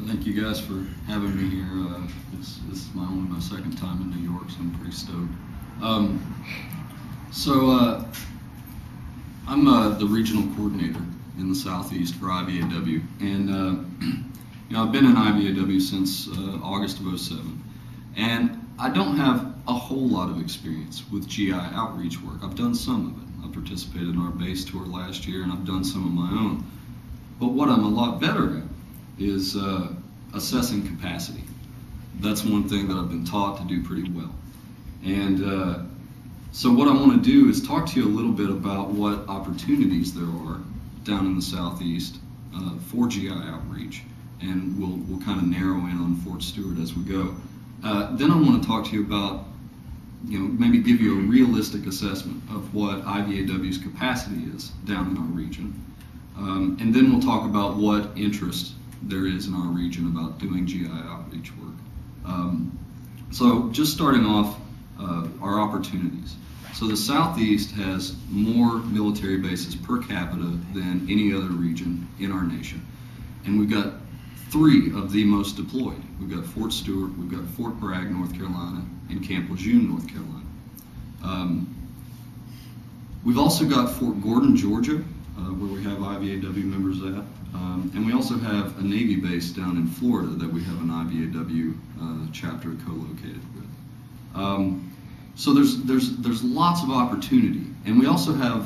Thank you guys for having me here. This is only my second time in New York, so I'm pretty stoked. I'm the regional coordinator in the Southeast for IVAW, and I've been in IVAW since August of '07, and I don't have a whole lot of experience with GI outreach work. I've done some of it. I participated in our base tour last year, and I've done some of my own. But what I'm a lot better at is assessing capacity. That's one thing that I've been taught to do pretty well. And so what I want to do is talk to you a little bit about what opportunities there are down in the Southeast for GI outreach, and we'll kind of narrow in on Fort Stewart as we go. Then I want to talk to you about, maybe give you a realistic assessment of what IVAW's capacity is down in our region. And then we'll talk about what interest there is in our region about doing GI outreach work. So just starting off, our opportunities. So the Southeast has more military bases per capita than any other region in our nation. And we've got 3 of the most deployed. We've got Fort Stewart, we've got Fort Bragg, North Carolina, and Camp Lejeune, North Carolina. We've also got Fort Gordon, Georgia, where we have IVAW members at. And we also have a Navy base down in Florida that we have an IVAW chapter co-located with. So there's lots of opportunity, and we also have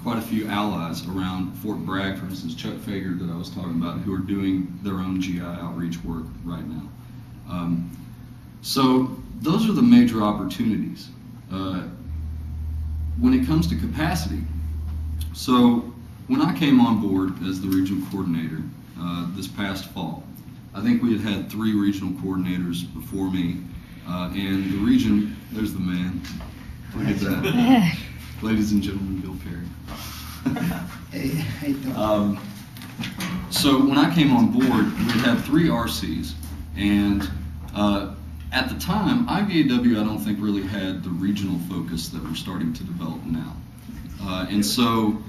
quite a few allies around Fort Bragg, for instance, Chuck Fager that I was talking about, who are doing their own GI outreach work right now. So those are the major opportunities. When it comes to capacity, so when I came on board as the regional coordinator this past fall, I think we had 3 regional coordinators before me, and the region, there's the man, look at that. Ladies and gentlemen, Bill Perry. Hey, so when I came on board, we had 3 RCs, and at the time, IVAW I don't think really had the regional focus that we're starting to develop now. And so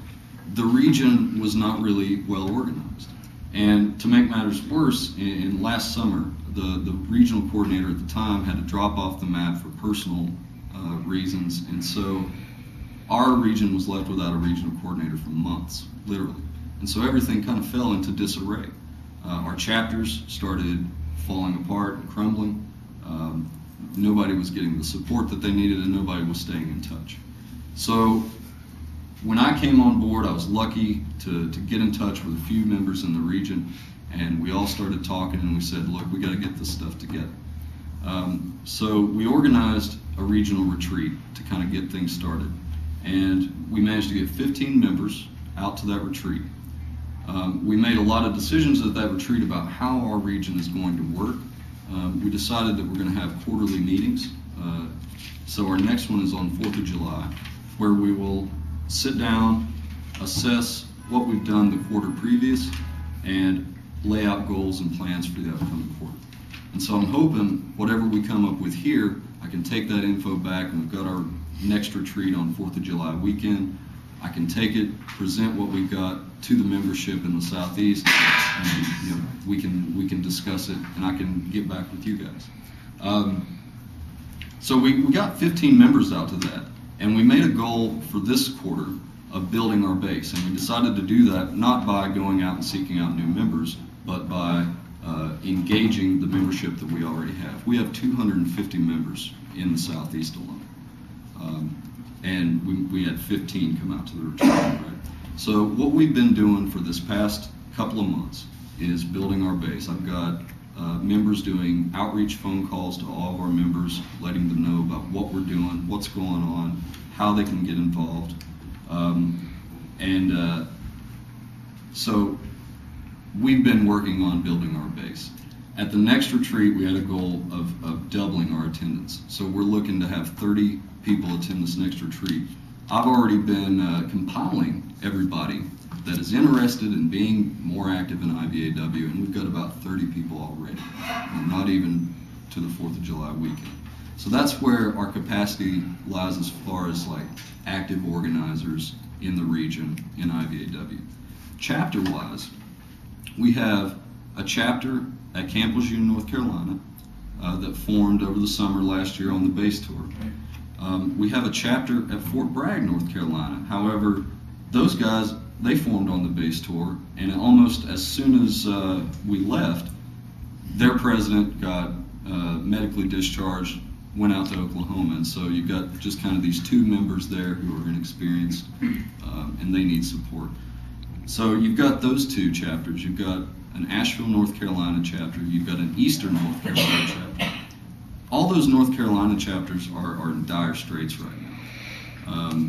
the region was not really well organized. And to make matters worse, in last summer, the regional coordinator at the time had to drop off the map for personal reasons, and so our region was left without a regional coordinator for months, literally. And so everything kind of fell into disarray. Our chapters started falling apart and crumbling. Nobody was getting the support that they needed, and nobody was staying in touch. So when I came on board, I was lucky to get in touch with a few members in the region, and we all started talking, and we said, look, we got to get this stuff together. So we organized a regional retreat to kind of get things started, and we managed to get 15 members out to that retreat. We made a lot of decisions at that retreat about how our region is going to work. We decided that we're going to have quarterly meetings. So our next one is on 4th of July, where we will sit down, assess what we've done the quarter previous, and lay out goals and plans for the upcoming quarter. And so I'm hoping whatever we come up with here, I can take that info back, and we've got our next retreat on 4th of July weekend. I can take it, present what we've got to the membership in the Southeast, and we can discuss it, and I can get back with you guys. So we got 15 members out to that, and we made a goal for this quarter of building our base, and we decided to do that not by going out and seeking out new members, but by engaging the membership that we already have. We have 250 members in the Southeast alone, and we had 15 come out to the retreat. Right? So what we've been doing for this past couple of months is building our base. I've got members doing outreach phone calls to all of our members, letting them know about what we're doing, what's going on, how they can get involved. So we've been working on building our base. At the next retreat, we had a goal of doubling our attendance. So we're looking to have 30 people attend this next retreat. I've already been compiling everybody that is interested in being more active in IVAW, and we've got about 30 people already, not even to the 4th of July weekend. So that's where our capacity lies as far as like active organizers in the region in IVAW. Chapter-wise, We have a chapter at Camp Lejeune, North Carolina, that formed over the summer last year on the base tour. We have a chapter at Fort Bragg, North Carolina. However, those guys, they formed on the base tour, and almost as soon as we left, their president got medically discharged, went out to Oklahoma, and so you've got just kind of these two members there who are inexperienced, and they need support. So you've got those two chapters. You've got an Asheville, North Carolina chapter. You've got an Eastern North Carolina chapter. All those North Carolina chapters are in dire straits right now.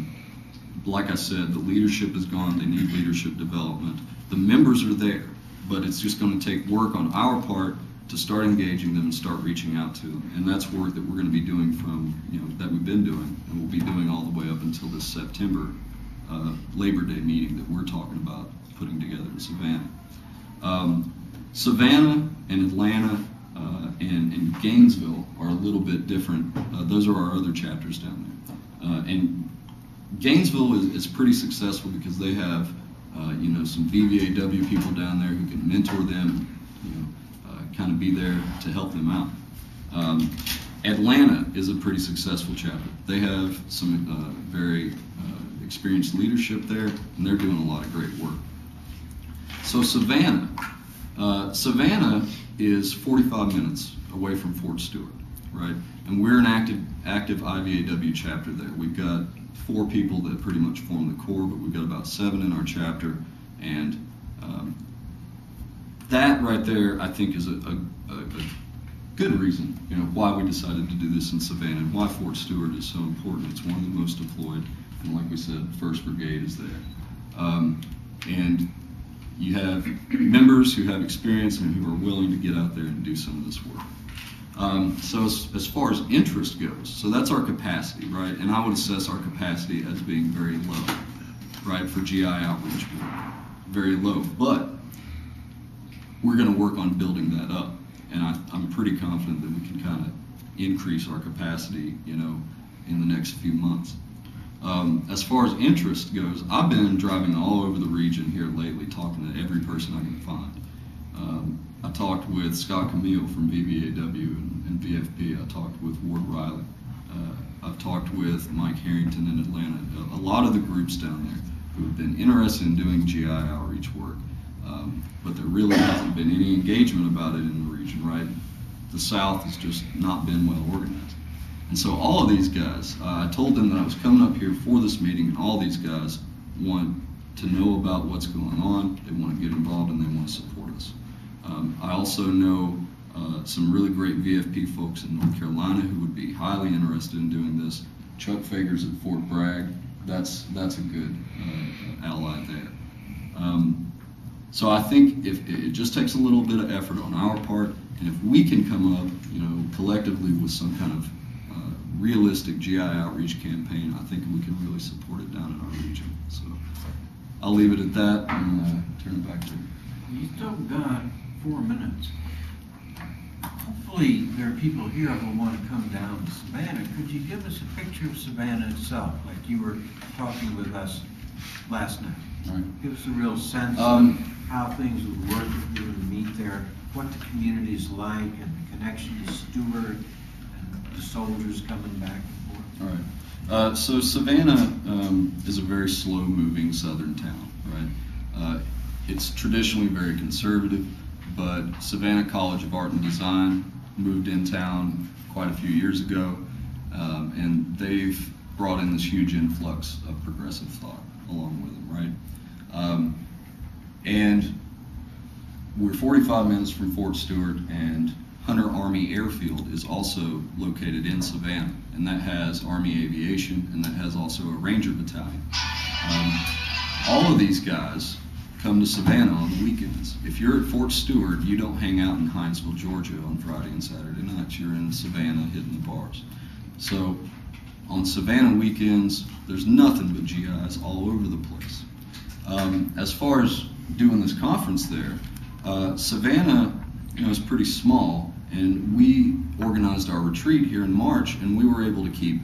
Like I said, the leadership is gone. They need leadership development. The members are there, but it's just going to take work on our part to start engaging them and start reaching out to them. And that's work that we're going to be doing that we've been doing, and we'll be doing all the way up until this September Labor Day meeting that we're talking about putting together in Savannah. Savannah and Atlanta and Gainesville are a little bit different. Those are our other chapters down there. And Gainesville is pretty successful because they have some IVAW people down there who can mentor them, kind of be there to help them out. Atlanta is a pretty successful chapter. They have some very experienced leadership there, and they're doing a lot of great work. So Savannah is 45 minutes away from Fort Stewart, right? And we're an active IVAW chapter there. We've got 4 people that pretty much form the core, but we've got about 7 in our chapter, and that right there, I think, is a good reason, why we decided to do this in Savannah and why Fort Stewart is so important. It's one of the most deployed, and like we said, 1st Brigade is there. And you have members who have experience and who are willing to get out there and do some of this work. So as far as interest goes, so that's our capacity, right? And I would assess our capacity as being very low, right, for GI outreach work. Very low, but we're going to work on building that up, and I'm pretty confident that we can kind of increase our capacity, in the next few months. As far as interest goes, I've been driving all over the region here lately, talking to every person I can find. I talked with Scott Camille from VVAW and VFP. I talked with Ward Riley. I've talked with Mike Harrington in Atlanta. A lot of the groups down there who have been interested in doing GI outreach work. But there really hasn't been any engagement about it in the region, right? The South has just not been well organized. And so all of these guys, I told them that I was coming up here for this meeting, and all these guys want to know about what's going on, they want to get involved, and they want to support us. I also know some really great VFP folks in North Carolina who would be highly interested in doing this. Chuck Fagers at Fort Bragg, that's a good ally there. So I think if it just takes a little bit of effort on our part, and if we can come up, collectively with some kind of realistic GI outreach campaign, I think we can really support it down in our region. So I'll leave it at that and turn it back to you. You still got 4 minutes. Hopefully there are people here who want to come down to Savannah. Could you give us a picture of Savannah itself, like you were talking with us last night? Right. Give us a real sense of how things would work if we were to meet there, what the community is like, and the connection to Stewart, and the soldiers coming back and forth. All right. So Savannah is a very slow-moving southern town, right? It's traditionally very conservative, but Savannah College of Art and Design moved in town quite a few years ago, and they've brought in this huge influx of progressive thought along with them, right? And we're 45 minutes from Fort Stewart, and Hunter Army Airfield is also located in Savannah, and that has Army Aviation, and that has also a Ranger Battalion. All of these guys come to Savannah on the weekends. If you're at Fort Stewart, you don't hang out in Hinesville, Georgia on Friday and Saturday nights. You're in Savannah hitting the bars. So on Savannah weekends, there's nothing but GIs all over the place. As far as doing this conference there, Savannah, is pretty small, and we organized our retreat here in March, and we were able to keep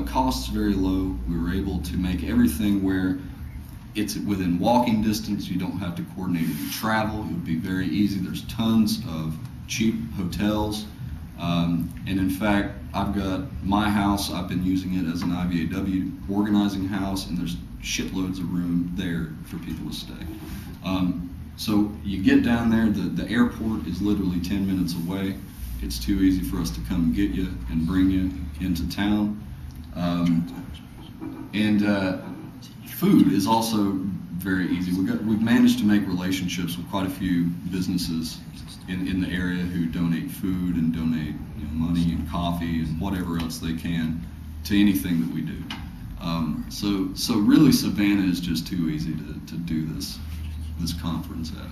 costs very low. We were able to make everything where It's within walking distance. You don't have to coordinate any travel. It would be very easy. There's tons of cheap hotels. And in fact, I've got my house, I've been using it as an IVAW organizing house, and there's shitloads of room there for people to stay. So you get down there, the airport is literally 10 minutes away. It's too easy for us to come get you and bring you into town. Food is also very easy. We've managed to make relationships with quite a few businesses in the area who donate food and donate money and coffee and whatever else they can to anything that we do. So really Savannah is just too easy to do this conference at.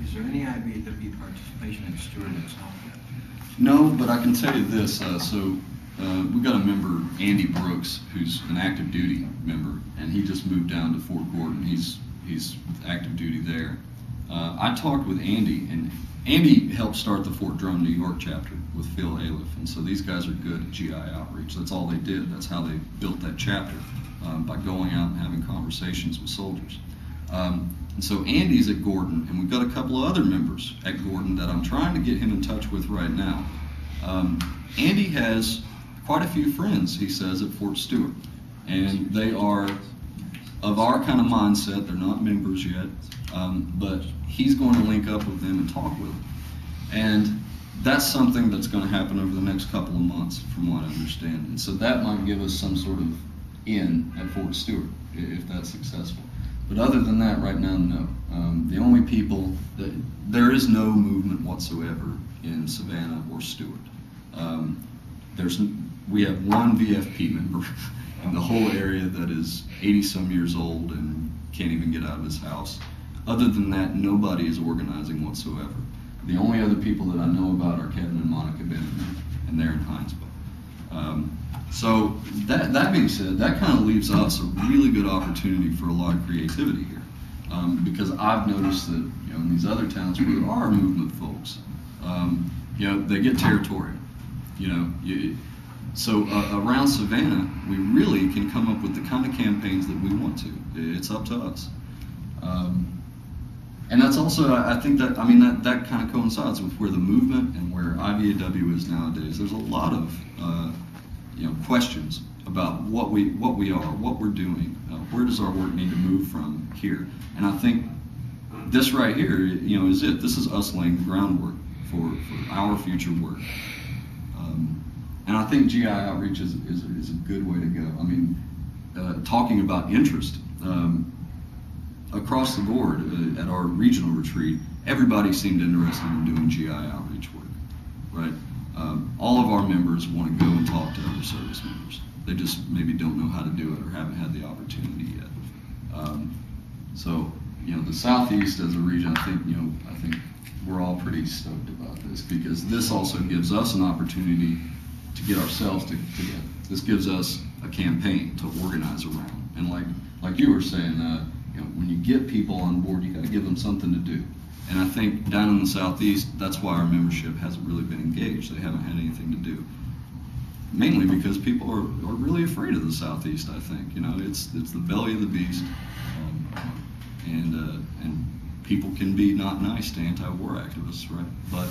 Is there any IVAW participation in Stewart itself yet? No, but I can tell you this. We've got a member, Andy Brooks, who's an active duty member, and he just moved down to Fort Gordon. He's active duty there. I talked with Andy, and Andy helped start the Fort Drum, New York chapter with Phil Aliff, and so these guys are good at GI outreach. That's all they did. That's how they built that chapter, by going out and having conversations with soldiers. And so Andy's at Gordon, and we've got a couple of other members at Gordon that I'm trying to get him in touch with right now. Andy has quite a few friends, he says, at Fort Stewart, and they are of our kind of mindset. They're not members yet, but he's going to link up with them and talk with them. And that's something that's going to happen over the next couple of months, from what I understand. And so that might give us some sort of in at Fort Stewart, if that's successful. But other than that, right now, no. The only people there is no movement whatsoever in Savannah or Stewart. We have one VFP member in the whole area that is 80-some years old and can't even get out of his house. Other than that, nobody is organizing whatsoever. The only other people that I know about are Kevin and Monica Benjamin, and they're in Hinesville. So that being said, that kind of leaves us a really good opportunity for a lot of creativity here, because I've noticed that in these other towns where there are movement folks, they get territorial. So around Savannah, we really can come up with the kind of campaigns that we want to. It's up to us. And that's also, I think that kind of coincides with where the movement and where IVAW is nowadays. There's a lot of questions about what we are, what we're doing, where does our work need to move from here. And I think this right here, is it. This is us laying the groundwork for our future work. And I think GI outreach is a good way to go. Talking about interest, across the board at our regional retreat, everybody seemed interested in doing GI outreach work, right? All of our members want to go and talk to other service members. They just maybe don't know how to do it or haven't had the opportunity yet. The Southeast as a region, I think we're all pretty stoked about this, because this also gives us an opportunity to get ourselves together. This gives us a campaign to organize around. And like you were saying, when you get people on board, you got to give them something to do. And I think down in the Southeast, that's why our membership hasn't really been engaged. They haven't had anything to do. Mainly because people are really afraid of the Southeast, I think. It's the belly of the beast. And people can be not nice to anti-war activists, right? But